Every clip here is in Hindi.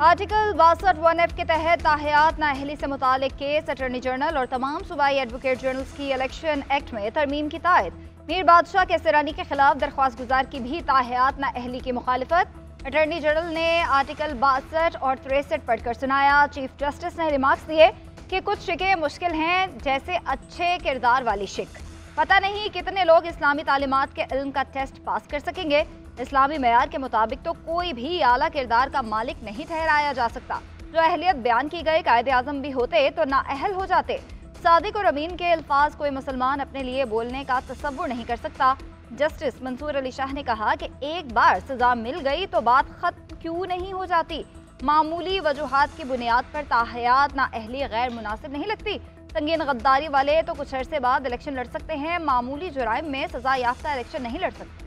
आर्टिकल 62(1)(f) के तहत ताहयात नाअहली से मुतालिक केस अटॉर्नी जनरल और तमाम सूबाई एडवोकेट जनरल्स की इलेक्शन एक्ट में तरमीम की तायद। मीर बादशाह कैसरानी के खिलाफ दरख्वास्त गुजार की भी ताहयात नाअहली की मुखालिफत। अटॉर्नी जनरल ने आर्टिकल 62 और 63 पढ़कर सुनाया। चीफ जस्टिस ने रिमार्क्स दिए कि कुछ शिकें मुश्किल हैं, जैसे अच्छे किरदार वाली शिक। पता नहीं कितने लोग इस्लामी तालीमात के इल्म का टेस्ट पास कर सकेंगे। इस्लामी मेयार के मुताबिक तो कोई भी आला किरदार का मालिक नहीं ठहराया जा सकता। जो अहलियत बयान की गई कायद आज़म भी होते तो नाअहल हो जाते। सादिक और अमीन के अल्फाज कोई मुसलमान अपने लिए बोलने का तसव्वुर नहीं कर सकता। जस्टिस मंसूर अली शाह ने कहा कि एक बार सजा मिल गई तो बात खत्म क्यों नहीं हो जाती। मामूली वजूहात की बुनियाद पर ताहयात नाअहली गैर मुनासिब नहीं लगती। संगीन गद्दारी वाले तो कुछ अरसे बाद इलेक्शन लड़ सकते हैं, मामूली जुराइम में सजा याफ्ता इलेक्शन नहीं लड़ सकते।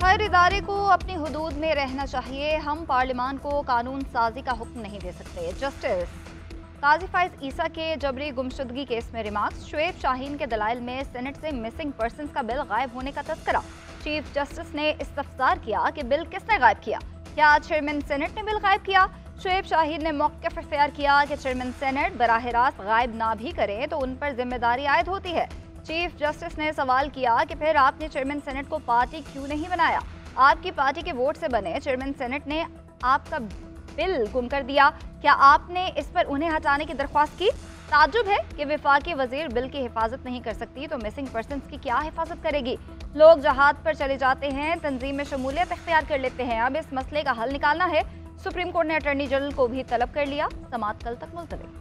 हर इदारे को अपनी हुदूद में रहना चाहिए। हम पार्लियामान को कानून साजी का हुक्म नहीं दे सकते। जस्टिस काजी फाइज ईसा के जबरी गुमशुदगी केस में रिमार्क्स। शुएब शाहीन के दलाइल में सेनेट से मिसिंग पर्सनस का बिल गायब होने का तस्करा। चीफ जस्टिस ने इस्तफसार किया कि बिल किसने गायब किया। क्या चेयरमैन सेनेट ने बिल गायब किया? शुएब शाहीन ने मौक़िफ़ इख्तियार किया कि चेयरमैन सेनेट बराह रास्त गायब ना भी करें तो उन पर जिम्मेदारी आयद होती है। चीफ जस्टिस ने सवाल किया कि फिर आपने चेयरमैन सेनेट को पार्टी क्यों नहीं बनाया? आपकी पार्टी के वोट से बने चेयरमैन सेनेट ने आपका बिल गुम कर दिया। क्या आपने इस पर उन्हें हटाने की दरख्वास्त की? ताज्जुब है कि वफाकी वजीर बिल की हिफाजत नहीं कर सकती तो मिसिंग पर्सनस की क्या हिफाजत करेगी। लोग जहाज पर चले जाते हैं, तंजीम में शमूलियत इख्तियार कर लेते हैं। अब इस मसले का हल निकालना है। सुप्रीम कोर्ट ने अटॉर्नी जनरल को भी तलब कर लिया। समाअत कल तक मुलतवी।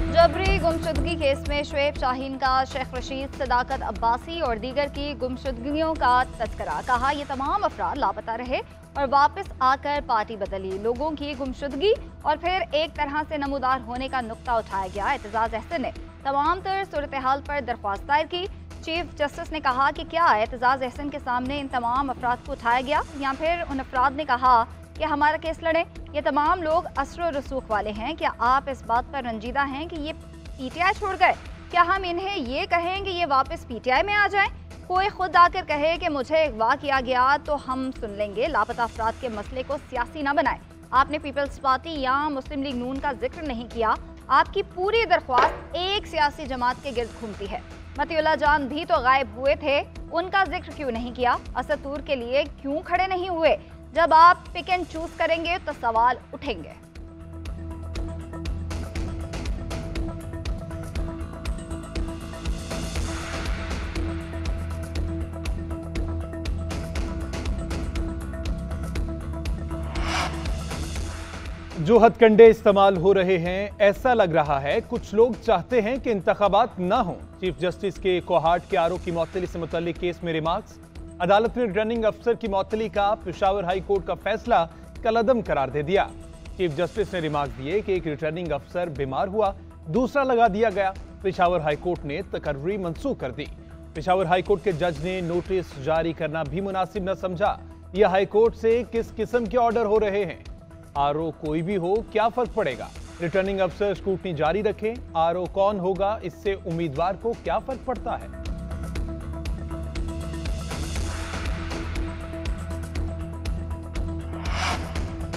जबरी गुमशुदगी केस में शुएब शाहीन का शेख रशीद, सदाकत अब्बासी और दीगर की गुमशुदगियों का तस्करा। कहा यह तमाम अफराद लापता रहे और वापस आकर पार्टी बदली। लोगों की गुमशुदगी और फिर एक तरह से नमूदार होने का नुक्ता उठाया गया। एतजाज अहसन ने तमाम तर सूरत हाल पर दरख्वास्त दायर की। चीफ जस्टिस ने कहा कि क्या एतजाज अहसन के सामने इन तमाम अफराद को उठाया गया या फिर उन अफराद ने कहा कि हमारा केस लड़े। ये तमाम लोग असर रसूख वाले हैं। क्या आप इस बात पर रंजीदा हैं कि ये पीटीआई छोड़ गए? क्या हम इन्हें ये कहें कि ये वापस पीटीआई में आ जाएं? कोई खुद आकर कहे कि मुझे अगवा किया गया तो हम सुन लेंगे। लापता अफराद के मसले को सियासी ना बनाएं। आपने पीपल्स पार्टी या मुस्लिम लीग नून का जिक्र नहीं किया। आपकी पूरी दरख्वास्त एक सियासी जमात के गिर्द घूमती है। मतीउल्लाह जान भी तो गायब हुए थे, उनका जिक्र क्यों नहीं किया? असद तूर के लिए क्यों खड़े नहीं हुए? जब आप पिक एंड चूज करेंगे तो सवाल उठेंगे। जो हथकंडे इस्तेमाल हो रहे हैं, ऐसा लग रहा है कुछ लोग चाहते हैं कि इंतखाबात ना हो। चीफ जस्टिस के कोहाट के आरओ की मअतली से मुतल्लिक केस में रिमार्क्स। अदालत ने रिटर्निंग अफसर की मअतली का पेशावर हाई कोर्ट का फैसला कलअदम करार दे दिया। चीफ जस्टिस ने रिमार्क दिए कि एक रिटर्निंग अफसर बीमार हुआ, दूसरा लगा दिया गया। पेशावर हाई कोर्ट ने तकर्री मंसूख कर दी। पेशावर हाई कोर्ट के जज ने नोटिस जारी करना भी मुनासिब न समझा। यह हाई कोर्ट से किस किस्म के ऑर्डर हो रहे हैं? आरओ कोई भी हो, क्या फर्क पड़ेगा? रिटर्निंग अफसर स्क्रूटनी जारी रखे, आरओ कौन होगा इससे उम्मीदवार को क्या फर्क पड़ता है?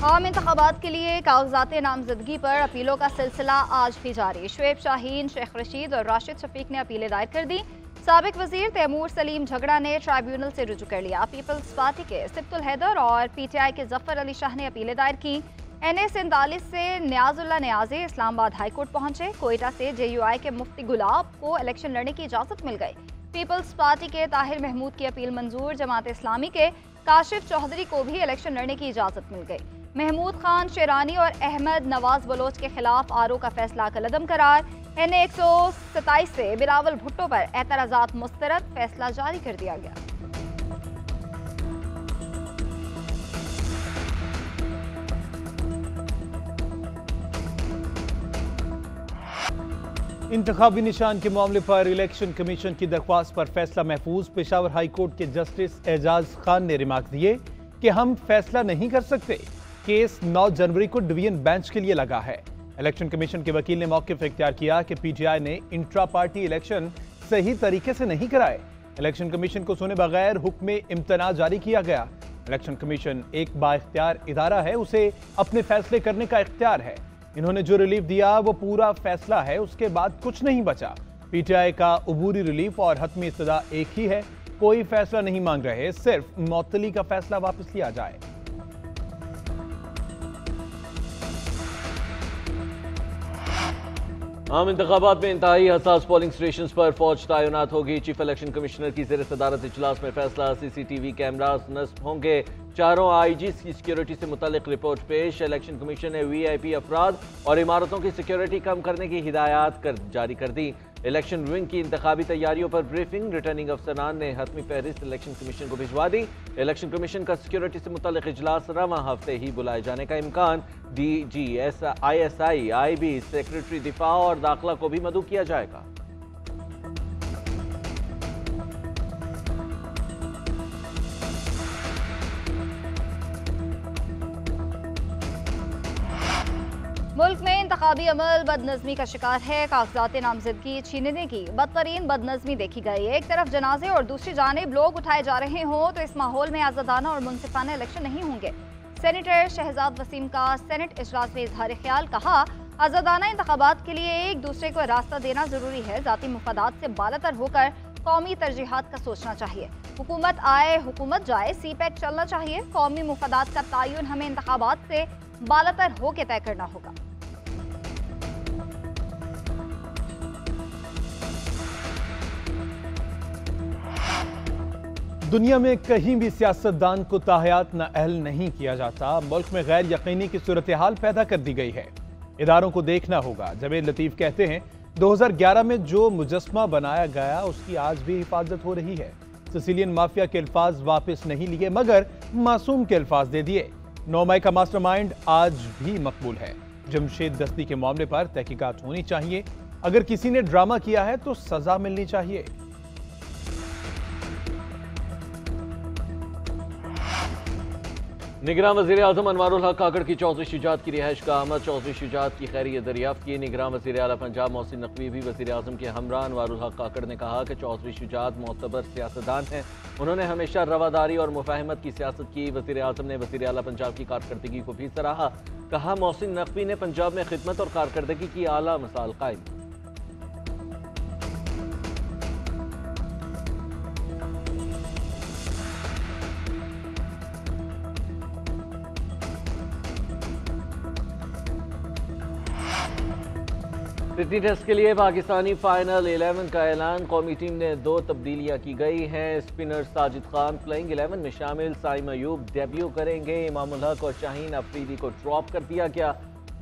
आम इंतखाबात के लिए कागजात नामजदगी पर अपीलों का सिलसिला आज भी जारी। शुएब शाहीन, शेख रशीद और राशिद शफीक ने अपीलें दायर कर दी। साबिक वजीर तैमूर सलीम झगड़ा ने ट्राइब्यूनल से रुजू कर लिया। पीपल्स पार्टी के सिब्तुल हैदर और पीटीआई के जफर अली शाह ने अपीलें दायर की। NA47 से नियाजुल्लाह नियाजी इस्लामाबाद हाई कोर्ट पहुंचे। कोयटा से JUI के मुफ्ती गुलाब को इलेक्शन लड़ने की इजाजत मिल गई। पीपल्स पार्टी के ताहिर महमूद की अपील मंजूर। जमात इस्लामी के काशिफ चौधरी को भी इलेक्शन लड़ने की इजाजत मिल गई। महमूद खान शेरानी और अहमद नवाज बलोच के खिलाफ आरओ का फैसला कलअदम करार। NA127 से बिलावल भुट्टो पर एतराजात मुस्तरद, फैसला जारी कर दिया गया। इंतखाबी निशान के मामले पर इलेक्शन कमीशन की दरख्वास्त पर फैसला महफूज। पेशावर हाई कोर्ट के जस्टिस एजाज खान ने रिमार्क दिए कि हम फैसला नहीं कर सकते। केस 9 जनवरी को डिवीजन बेंच के लिए लगा है। इलेक्शन कमीशन के वकील ने मौक़िफ़ इख्तियार किया कि पीटीआई ने इंट्रा पार्टी इलेक्शन सही तरीके से नहीं कराए। इलेक्शन कमीशन को सुने बगैर हुक्म इम्तना जारी किया गया। इलेक्शन कमीशन एक बाइख्तियार इदारा है, उसे अपने फैसले करने का इख्तियार है। इन्होंने जो रिलीफ दिया वो पूरा फैसला है, उसके बाद कुछ नहीं बचा। पीटीआई का अबूरी रिलीफ और हतमी इस्तदा एक ही है। कोई फैसला नहीं मांग रहे, सिर्फ मुअत्तली का फैसला वापस लिया जाए। आम इंतखाबात में इंतहाई हसास पोलिंग स्टेशन पर फौज तैनात होगी। चीफ इलेक्शन कमिश्नर की ज़ेर सदारत इजलास में फैसला। सीसीटीवी कैमरास नस्ब होंगे। चारों आईजी की सिक्योरिटी से मुतालिक रिपोर्ट पेश। इलेक्शन कमीशन ने वीआईपी अफराद और इमारतों की सिक्योरिटी कम करने की हिदायत जारी कर दी। इलेक्शन विंग की इंतखाबी तैयारियों पर ब्रीफिंग। रिटर्निंग अफसरान ने हतमी फहरिस्त इलेक्शन कमीशन को भिजवा दी। इलेक्शन कमीशन का सिक्योरिटी से मुतालिक इजलास रवां हफ्ते ही बुलाए जाने का इम्कान। DG, ISI, IB, सेक्रेटरी दिफा और दाखिला को भी मदऊ किया जाएगा। मुल्क में इंतखाबी अमल बदनज़मी का शिकार है। कागजात नामजदगी छीनने की बदतरीन बदनज़मी देखी गई। एक तरफ जनाजे और दूसरी जानिब लोग उठाए जा रहे हों तो इस माहौल में आज़ादाना और मुनसिफाना इलेक्शन नहीं होंगे। सेनेटर शहजाद वसीम का सेनेट इजलास में इजहार ख्याल। कहा, आज़ादाना इंतखाबात के लिए एक दूसरे को रास्ता देना जरूरी है। ज़ाती मुफादात से बालातर होकर कौमी तरजीहात का सोचना चाहिए। हुकूमत आए हुकूमत जाए, CPEC चलना चाहिए। कौमी मुफादात का तयन हमें इंतखाबात से बालातर होकर तय करना होगा। दुनिया में कहीं भी सियासतदान को ताहयात नाअहल नहीं किया जाता। मुल्क में गैर यकीनी की सूरत हाल पैदा कर दी गई है। इदारों को देखना होगा। जवेद लतीफ़ कहते हैं, 2011 में जो मुजस्मा बनाया गया उसकी आज भी हिफाजत हो रही है। सिसिलियन माफिया के अल्फाज वापस नहीं लिए मगर मासूम के अल्फाज दे दिए। 9 मई का मास्टरमाइंड आज भी मकबूल है। जमशेद दस्ती के मामले पर तहकीकात होनी चाहिए। अगर किसी ने ड्रामा किया है तो सजा मिलनी चाहिए। निगरान वज़ीर आज़म अनवारुल हक काकड़ की चौधरी शुजात की रिहाइश का आमद। चौधरी शुजात की खैरियत दरियाफ्त की। निगरान वज़ीर आला पंजाब मोहसिन नकवी भी वज़ीर आज़म के हमरा अनवारुल हक काकड़ ने कहा कि चौधरी शुजात मोतबर सियासतदान हैं। उन्होंने हमेशा रवादारी और मुफाहमत की सियासत की। वज़ीर आज़म ने वज़ीर आला पंजाब की कारकर्दगी को भी सराहा। कहा, मोहसिन नकवी ने पंजाब में खिदमत और कारकर्दगी की आला मिसाल कायम। सिडनी टेस्ट के लिए पाकिस्तानी फाइनल 11 का ऐलान। कौमी टीम ने 2 तब्दीलियां की गई हैं। स्पिनर साजिद खान प्लेइंग 11 में शामिल। साइम अयूब डेब्यू करेंगे। इमामुल हक और शाहीन अफरीदी को ड्रॉप कर दिया गया।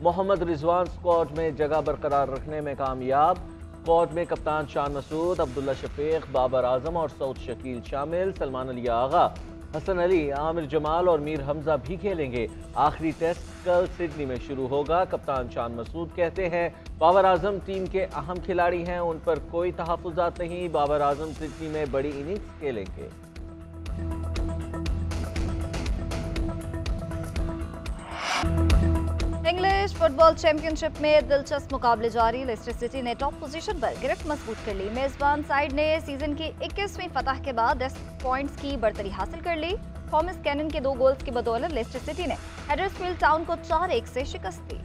मोहम्मद रिजवान स्क्वाड में जगह बरकरार रखने में कामयाब। स्क्वाड में कप्तान शान मसूद, अब्दुल्ला शफीक, बाबर आजम और सऊद शकील शामिल। सलमान अली आगा, हसन अली, आमिर जमाल और मीर हमजा भी खेलेंगे। आखिरी टेस्ट कल सिडनी में शुरू होगा। कप्तान शान मसूद कहते हैं, बाबर आजम टीम के अहम खिलाड़ी हैं, उन पर कोई तहफ़्फ़ुज़ात नहीं। बाबर आजम सिडनी में बड़ी इनिंग्स खेलेंगे। इंग्लिश फुटबॉल चैंपियनशिप में दिलचस्प मुकाबले जारी। लेस्टर सिटी ने टॉप पोजीशन पर गिरफ्त मजबूत कर ली। मेजबान साइड ने सीजन की 21वीं फतह के बाद 10 पॉइंट्स की बढ़तरी हासिल कर ली। थॉमस कैनन के 2 गोल्स की बदौलत लेस्टर सिटी ने हडर्सफील्ड टाउन को 4-1 से शिकस्त दी।